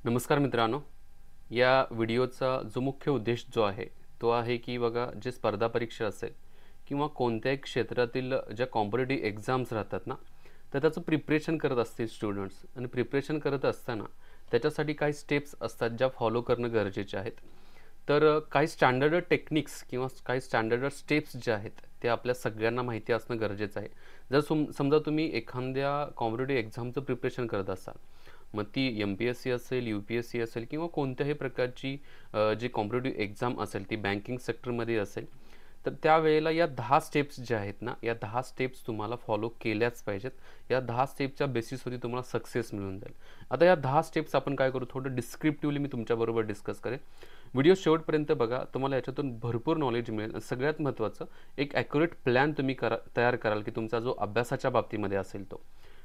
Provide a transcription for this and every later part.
नमस्कार मित्रांनो. या व्हिडिओचा जो मुख्य उद्देश जो आहे तो आहे की बघा, जे स्पर्धा परीक्षा असेल किंवा कोणत्याही क्षेत्रातील ज्या कॉम्पिटिटिव्ह एक्झाम्स राहतात ना, तर त्याचं प्रिपरेशन करत असतील स्टुडंट्स. आणि प्रिपरेशन करत असताना त्याच्यासाठी काही स्टेप्स असतात ज्या फॉलो करणं गरजेचे आहेत. तर काही स्टँडर्ड टेक्निक्स किंवा काही स्टँडर्ड स्टेप्स जे आहेत ते आपल्या सगळ्यांना माहिती असणं गरजेचं आहे. जर समजा तुम्ही एखाद्या कॉम्पिटिटिव्ह एक्झामचं प्रिपरेशन करत असाल, मग ती MPSC असेल, UPSC असेल किंवा कोणत्याही प्रकारची जी कॉम्पिटिटिव्ह एक्झाम असेल ती बँकिंग सेक्टरमध्ये असेल, तर त्यावेळेला या 10 स्टेप्स ज्या आहेत ना, या 10 स्टेप्स तुम्हाला फॉलो केल्याच पाहिजेत. या 10 स्टेपच्या बेसिसवरती तुम्हाला सक्सेस मिळून जाईल. आता या 10 स्टेप्स आपण काय करू, थोडं डिस्क्रिप्टिव्हली मी तुमच्याबरोबर डिस्कस करेन. व्हिडिओ शेवटपर्यंत बघा, तुम्हाला याच्यातून भरपूर नॉलेज मिळेल. आणि सगळ्यात महत्त्वाचं, एक ॲक्युरेट प्लॅन तुम्ही तयार कराल की तुमचा जो अभ्यासाच्या बाबतीमध्ये असेल तो.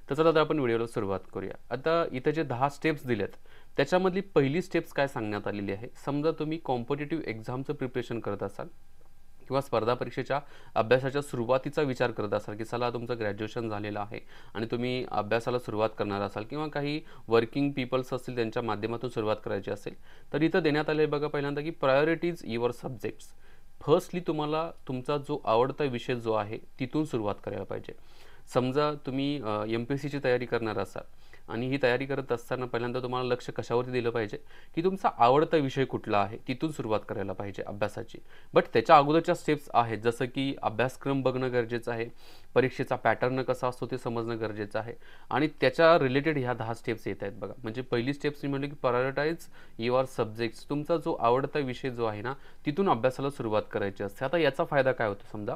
तर चला आता आपण व्हिडिओला सुरुवात करूया. आता इथे जे 10 स्टेप्स दिलेत त्याच्यामधली पहिली स्टेप्स काय सांगण्यात आलेली आहे. समजा तुम्ही कॉम्पिटिटिव्ह एक्झामचं प्रिपरेशन करत असाल किंवा स्पर्धा परीक्षेच्या अभ्यासाच्या सुरुवातीचा विचार करत असाल की चला तुमचं ग्रॅज्युएशन झालेलं आहे आणि तुम्ही अभ्यासाला सुरुवात करणार असाल किंवा काही वर्किंग पीपल्स असतील त्यांच्या माध्यमातून सुरुवात करायची असेल, तर इथं देण्यात आले बघा पहिल्यांदा की प्रायोरिटीज युअर सब्जेक्ट्स. फर्स्टली तुम्हाला तुमचा जो आवडता विषय जो आहे तिथून सुरुवात करायला पाहिजे. समजा तुम्ही MPSCची तयारी करणार असाल आणि ही तयारी करत असताना पहिल्यांदा तुम्हाला लक्ष कशावरती दिलं पाहिजे की तुमचा आवडता विषय कुठला आहे तिथून सुरुवात करायला पाहिजे अभ्यासाची. बट त्याच्या अगोदरच्या स्टेप्स आहेत, जसं की अभ्यासक्रम बघणं गरजेचं आहे, परीक्षेचा पॅटर्न कसा असतो ते समजणं गरजेचं आहे आणि त्याच्या रिलेटेड ह्या 10 स्टेप्स येत आहेत बघा. म्हणजे पहिली स्टेप्स मी म्हटलं की प्रायोरिटाईज युअर सब्जेक्ट्स. तुमचा जो आवडता विषय जो आहे ना तिथून अभ्यासाला सुरुवात करायची असते. आता याचा फायदा काय होतो, समजा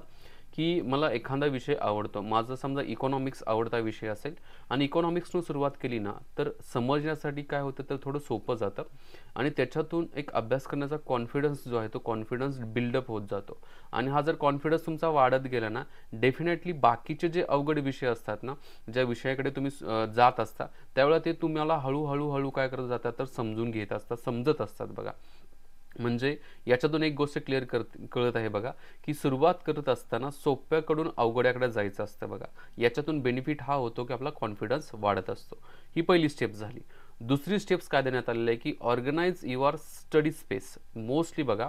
की मला एखादा विषय आवडतो, माझं समजा इकॉनॉमिक्स आवडता विषय असेल आणि इकॉनॉमिक्सनं सुरुवात केली ना तर समजण्यासाठी काय होतं तर थोडं सोपं जातं आणि त्याच्यातून एक अभ्यास करण्याचा कॉन्फिडन्स जो आहे तो कॉन्फिडन्स बिल्डअप होत जातो. आणि हा जर कॉन्फिडन्स तुमचा वाढत गेला ना, डेफिनेटली बाकीचे जे अवघड विषय असतात ना, ज्या विषयाकडे तुम्ही जात असता त्यावेळेला ते तुम्हाला हळूहळू काय करत जातात तर समजून घेत असतात, समजत असतात बघा. म्हणजे याच्यातून एक गोष्ट कळत आहे बघा की सुरुवात करत असताना सोप्याकडून अवघड्याकडे जायचं असतं बघा. याच्यातून बेनिफिट हा होतो की आपला कॉन्फिडन्स वाढत असतो. ही पहिली स्टेप झाली. दुसरी स्टेप्स काय देण्यात आलेली आहे की organise your study space. Mostly बघा,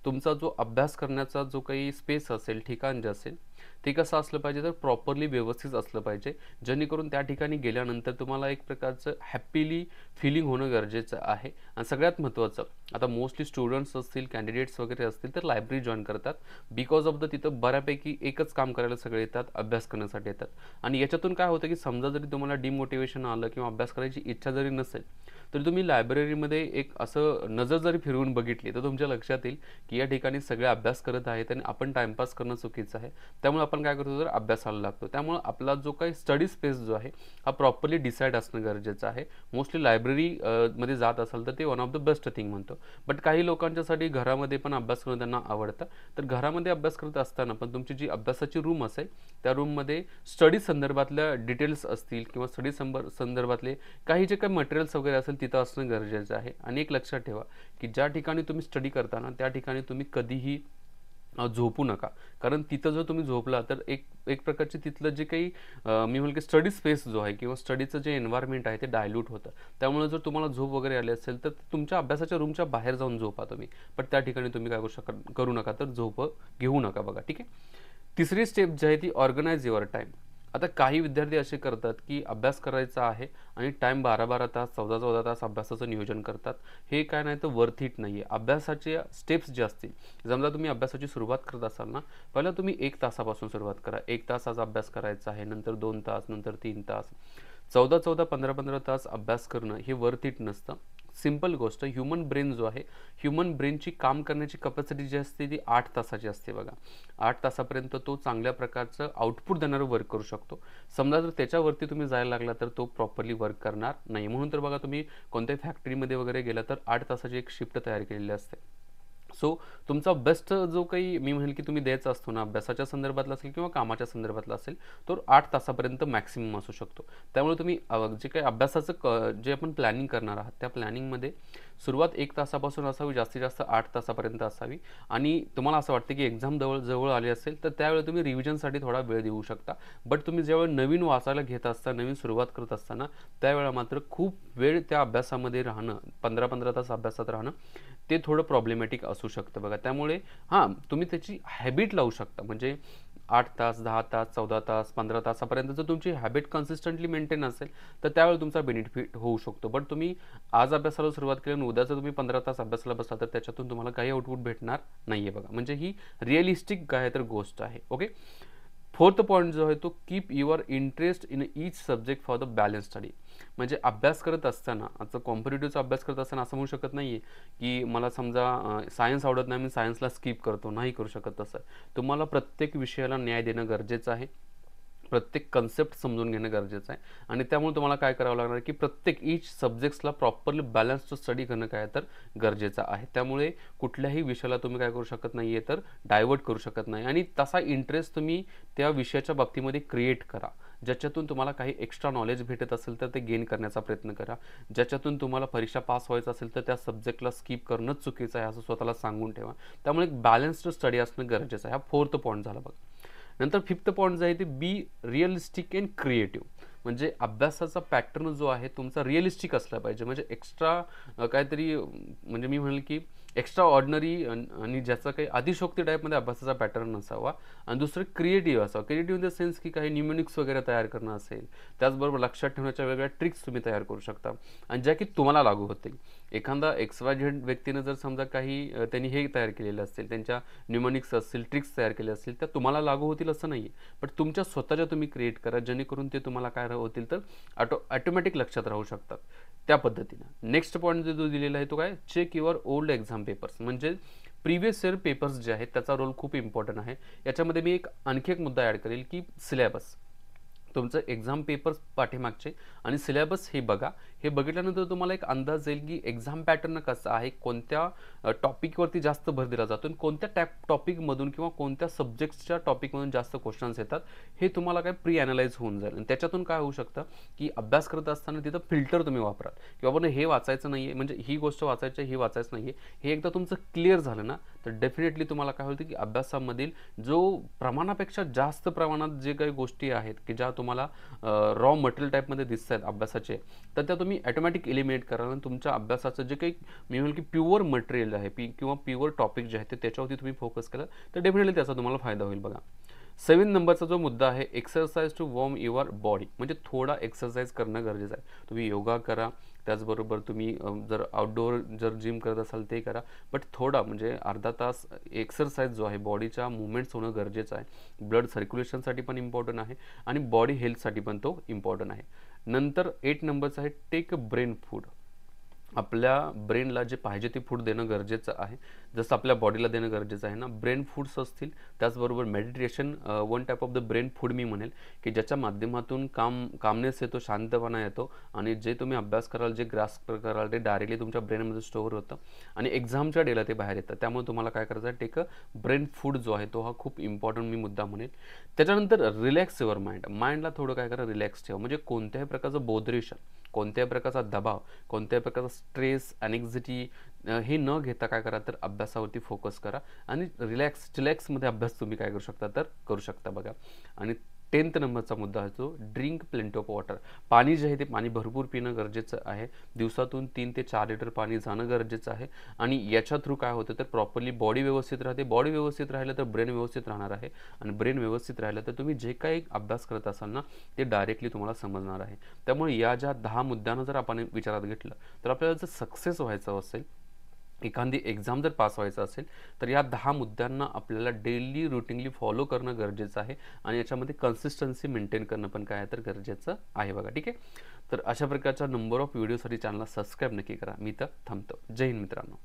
तुमचा जो अभ्यास करण्याचा जो काही स्पेस असेल, ठिकाण जे असेल ते कसं असलं पाहिजे तर प्रॉपरली व्यवस्थित असलं पाहिजे, जेणेकरून त्या ठिकाणी गेल्यानंतर तुम्हाला एक प्रकारचं हॅपीली फिलिंग होणं गरजेचं आहे. आणि सगळ्यात महत्त्वाचं, आता मोस्टली स्टुडंट्स असतील, कॅन्डिडेट्स वगैरे असतील तर लायब्ररी जॉईन करतात बिकॉज ऑफ द तिथं बऱ्यापैकी एकच काम करायला सगळे येतात, अभ्यास करण्यासाठी येतात. आणि याच्यातून काय होतं की समजा जरी तुम्हाला डिमोटिवेशन आलं किंवा अभ्यास करायची इच्छा जरी नसेल तरी तुम्ही लायब्ररीमध्ये एक असं नजर जरी फिरवून बघितली तर तुमच्या लक्षात येईल की या ठिकाणी सगळे अभ्यास करत आहेत आणि आपण टाइमपास करणं चुकीचं आहे. त्यामुळे आपण काय करतो तर अभ्यासाला लागतो. त्यामुळे आपला जो काही स्टडी स्पेस जो आहे हा प्रॉपरली डिसाईड असणं गरजेचं आहे. मोस्टली लायब्ररी मध्ये जात असाल तर ते one of the best thing म्हणतो. बट काही लोकांच्यासाठी घरामध्ये पण अभ्यास करणं त्यांना आवडतं, तर घरामध्ये अभ्यास करत असताना पण तुमची जी अभ्यासाची रूम असेल त्या रूममध्ये स्टडी संदर्भातल्या डिटेल्स असतील किंवा स्टडी संदर्भातले काही जे काही मटेरियल्स वगैरे असेल तिथं असणं गरजेचं आहे. आणि एक लक्षात ठेवा की ज्या ठिकाणी तुम्ही स्टडी करताना त्या ठिकाणी तुम्ही कधीही झोपू नका. कारण तिथं जर तुम्ही झोपला तर एक एक प्रकारचे तिथलं जे काही मी म्हणेल की स्टडी स्पेस जो आहे किंवा स्टडीचं जे एन्व्हायरमेंट आहे ते डायल्यूट होतं. त्यामुळे जर तुम्हाला झोप वगैरे आली असेल तर तुमच्या अभ्यासाच्या रूमच्या बाहेर जाऊन झोपा तुम्ही. पण त्या ठिकाणी तुम्ही काय करू नका तर झोप घेऊ नका बघा. ठीक आहे. तिसरी स्टेप जी आहे ती ऑर्गनाइज युअर टाईम. आता काही विद्यार्थी असे करतात की अभ्यास करायचा आहे आणि टाईम 12-12 तास, 14-14 तास अभ्यासाचं नियोजन करतात. हे काय नाही तर वर्थ इट नाही आहे. अभ्यासाचे स्टेप्स जे असतील, समजा तुम्ही अभ्यासाची सुरुवात करत असाल ना, पहिला तुम्ही 1 तासापासून सुरुवात करा. 1 तासाचा अभ्यास करायचा आहे, नंतर 2 तास, नंतर 3 तास. 14-14, 15-15 तास अभ्यास करणं हे वर्थ इट नसतं. सिंपल गोष्ट, ह्युमन ब्रेन जो आहे, ह्युमन ब्रेनची काम करण्याची कपॅसिटी जी असते ती 8 तासाची असते बघा. 8 तासापर्यंत तो चांगल्या प्रकारचं आउटपुट देणारं वर्क करू शकतो. समजा जर त्याच्यावरती तुम्ही जायला लागला तर तो प्रॉपरली वर्क करणार नाही. म्हणून तर बघा, तुम्ही कोणत्याही फॅक्टरीमध्ये वगैरे गेला तर 8 तासाची एक शिफ्ट तयार केलेली असते. सो तुमचा बेस्ट जो काही मी म्हणेल की तुम्ही द्यायचा असतो ना, अभ्यासाच्या संदर्भातला असेल किंवा कामाच्या संदर्भातला असेल, तो 8 तासापर्यंत मॅक्सिमम असू शकतो. त्यामुळे तुम्ही जे काही अभ्यासाचं जे आपण प्लॅनिंग करणार आहात, त्या प्लॅनिंगमध्ये सुरुवात 1 तासापासून असावी, जास्तीत जास्त 8 तासापर्यंत असावी. आणि तुम्हाला असं वाटतं की एक्झाम जवळ आली असेल, तर त्यावेळी तुम्ही रिव्हिजनसाठी थोडा वेळ देऊ शकता. बट तुम्ही ज्यावेळी नवीन वाचायला घेत असता, नवीन सुरुवात करत असताना, त्यावेळेला मात्र खूप वेळ त्या अभ्यासामध्ये राहणं, 15-15 तास अभ्यासात राहणं, ते थोडं प्रॉब्लेमॅटिक असू शकतं बघा. त्यामुळे हां, तुम्ही त्याची हॅबिट लावू शकता. म्हणजे 8 तास, 10 तास, 14 तास, 15 तासापर्यंत जर तुमची हॅबिट कन्सिस्टंटली मेंटेन असेल, तर त्यावेळी तुमचा बेनिफिट होऊ शकतो. बट तुम्ही आज अभ्यासाला सुरुवात केली आणि उद्या जर तुम्ही 15 तास अभ्यासाला बसला, तर त्याच्यातून तुम्हाला काही आउटपुट भेटणार नाही आहे बघा. म्हणजे ही रिअलिस्टिक काय तर गोष्ट आहे. ओके. 4th पॉईंट जो आहे तो keep your interest in each subject for the balance study. म्हणजे अभ्यास करत असताना, आता कॉम्पिटेटिव्हचा अभ्यास करत असताना असं म्हणू शकत नाही आहे की मला समजा सायन्स आवडत नाही, मी सायन्सला स्किप करतो, नाही करू शकत तसं. तुम्हाला प्रत्येक विषयाला न्याय देणं गरजेचं आहे. प्रत्येक कन्सेप्ट समजून घेणं गरजेचं आहे. आणि त्यामुळे तुम्हाला काय करावं लागणार की प्रत्येक ईच सब्जेक्ट्सला प्रॉपरली बॅलन्स्ड स्टडी करणं काय तर गरजेचं आहे. त्यामुळे कुठल्याही विषयाला तुम्ही काय करू शकत नाही आहे, तर डायव्हर्ट करू शकत नाही. आणि तसा इंटरेस्ट तुम्ही त्या विषयाच्या बाबतीमध्ये क्रिएट करा. ज्याच्यातून तुम्हाला काही एक्स्ट्रा नॉलेज भेटत असेल तर ते गेन करण्याचा प्रयत्न करा. ज्याच्यातून तुम्हाला परीक्षा पास व्हायचं असेल तर त्या सब्जेक्टला स्किप करणंच चुकीचं आहे असं स्वतःला सांगून ठेवा. त्यामुळे एक बॅलन्स्ड स्टडी असणं गरजेचं आहे. हा 4th पॉईंट झाला बघा. नंतर 5th पॉईंट जो आहे ते बी रिअलिस्टिक अँड क्रिएटिव्ह. म्हणजे अभ्यासाचा पॅटर्न जो आहे तुमचा रिअलिस्टिक असला पाहिजे. म्हणजे एक्स्ट्रा काहीतरी म्हणजे मी म्हणेल की एक्स्ट्रा ऑर्डिनरी आणि ज्याचा काही अतिशयोक्ती टाईपमध्ये अभ्यासाचा पॅटर्न नसावा. आणि दुसरं क्रिएटिव्ह असावं. क्रिएटिव्ह इन द सेन्स की काही न्यूमेनिक्स वगैरे तयार करणं असेल, त्याचबरोबर लक्षात ठेवण्याच्या वेगळ्या ट्रिक्स तुम्ही तयार करू शकता आणि ज्या की तुम्हाला लागू होतील. एखादा XYZ व्यक्तीनं जर समजा काही त्यांनी हे तयार केलेलं असेल, त्यांच्या न्यूमेनिक्स असतील, ट्रिक्स तयार केल्या असतील, त्या तुम्हाला लागू होतील असं नाही आहे. बट तुमच्या स्वतःच्या तुम्ही क्रिएट करा, जेणेकरून ते तुम्हाला काय होतील तर ऑटोमॅटिक लक्षात राहू शकतात त्या पद्धतीनं. नेक्स्ट पॉईंट जो दिलेला आहे तो काय, check your old exam papers. म्हणजे प्रिव्हियस इयर पेपर्स जे आहेत त्याचा रोल खूप इम्पॉर्टंट आहे. याच्यामध्ये मी आणखी एक मुद्दा ॲड करेल की सिलेबस. तुमचं एक्झाम पेपर्स पाठीमागचे आणि सिलेबस हे बघा. हे बघितल्यानंतर तुम्हाला एक अंदाज येईल की एक्झाम पॅटर्न कसा आहे, कोणत्या टॉपिकवरती जास्त भर दिला जातो आणि कोणत्या टॉपिकमधून किंवा कोणत्या सब्जेक्ट्सच्या टॉपिकमधून जास्त क्वेश्चन्स येतात, हे तुम्हाला काय प्री ॲनालाइज होऊन जाईल. आणि त्याच्यातून काय होऊ शकतं की अभ्यास करत असताना तिथं फिल्टर तुम्ही वापराल की बाबा हे वाचायचं नाही आहे, म्हणजे ही गोष्ट वाचायची, ही वाचायचं नाही आहे, हे एकदा तुमचं क्लिअर झालं ना, तर डेफिनेटली तुम्हाला काय होतं की अभ्यासामधील जो प्रमाणापेक्षा जास्त प्रमाणात जे काही गोष्टी आहेत की ज्या तुम्हाला रॉ मटेरियल टाईपमध्ये दिसत आहेत अभ्यासाचे, तर त्या तुम्ही ऑटोमॅटिक एलिमिनेट कराल आणि तुमच्या अभ्यासाचं जे काही मी म्हणेल की प्युअर मटेरियल आहे किंवा प्युअर टॉपिक जे आहे ते त्याच्यावरती तुम्ही फोकस केलं तर डेफिनेटली त्याचा तुम्हाला फायदा होईल बघा. 7 नंबरचा जो मुद्दा आहे, exercise to warm your body. म्हणजे थोडा एक्सरसाइज करणं गरजेचं आहे. तुम्ही योगा करा, त्याचबरोबर तुम्ही जर आउटडोअर जर जिम करत असाल ते करा, बट थोडा म्हणजे अर्धा तास एक्सरसाइज जो आहे बॉडीच्या मुवमेंट्स होणं गरजेचं आहे. ब्लड सर्क्युलेशनसाठी पण इम्पॉर्टंट आहे आणि बॉडी हेल्थसाठी पण तो इम्पॉर्टंट आहे. नंतर 8 नंबरचा आहे टेक अ ब्रेन फूड. आपल्या ब्रेनला जे पाहिजे ते फूड देणं गरजेचं आहे, जसं आपल्या बॉडीला देणं गरजेचं आहे ना. ब्रेन फूड्स असतील, त्याचबरोबर meditation one type of the brain food मी म्हणेल की ज्याच्या माध्यमातून कामनेस येतो, शांतपणा येतो आणि जे तुम्ही अभ्यास कराल, जे ग्रास्प कराल ते डायरेक्टली तुमच्या ब्रेनमध्ये स्टोअर होतं आणि एक्झामच्या डेला ते बाहेर येतं. त्यामुळे तुम्हाला काय करायचं आहे, टेक अ ब्रेन फूड जो आहे तो हा खूप इम्पॉर्टंट मी मुद्दा म्हणेल. त्याच्यानंतर रिलॅक्स युअर माइंडला थोडं काय करा, रिलॅक्स ठेवा. म्हणजे कोणत्याही प्रकारचं बोधरेशन, कोणत्याही प्रकारचा दबाव, कोणत्याही प्रकारचा स्ट्रेस, ॲनेक्झिटी हे न घेता काय करा तर अभ्यासावरती फोकस करा आणि चिलॅक्समध्ये अभ्यास तुम्ही काय करू शकता तर करू शकता बघा. आणि 10th नंबरचा मुद्दा आहे तो ड्रिंक प्लेंटी ऑफ वॉटर. पाणी जे आहे ते पाणी भरपूर पिणं गरजेचं आहे. दिवसातून 3 ते 4 लिटर पाणी जाणं गरजेचं आहे आणि याच्या थ्रू काय होतं तर प्रॉपरली बॉडी व्यवस्थित राहते. बॉडी व्यवस्थित राहिलं तर ब्रेन व्यवस्थित राहणार आहे आणि ब्रेन व्यवस्थित राहिलं तर तुम्ही जे काही अभ्यास करत असाल ना ते डायरेक्टली तुम्हाला समजणार आहे. त्यामुळे या ज्या 10 मुद्द्यांना जर आपण विचारात घेतलं तर आपल्याला जर सक्सेस व्हायचं असेल, एखादी एक्झाम जर पास व्हायचं असेल तर या 10 मुद्द्यांना आपल्याला डेली रुटीनली फॉलो करणं गरजेचं आहे आणि याच्यामध्ये कन्सिस्टन्सी मेंटेन करणं पण काय तर गरजेचं आहे बघा. ठीक आहे. तर अशा प्रकारच्या नंबर ऑफ व्हिडिओसाठी चॅनलला सबस्क्राईब नक्की करा. मी तर थांबतो. जय हिंद मित्रांनो.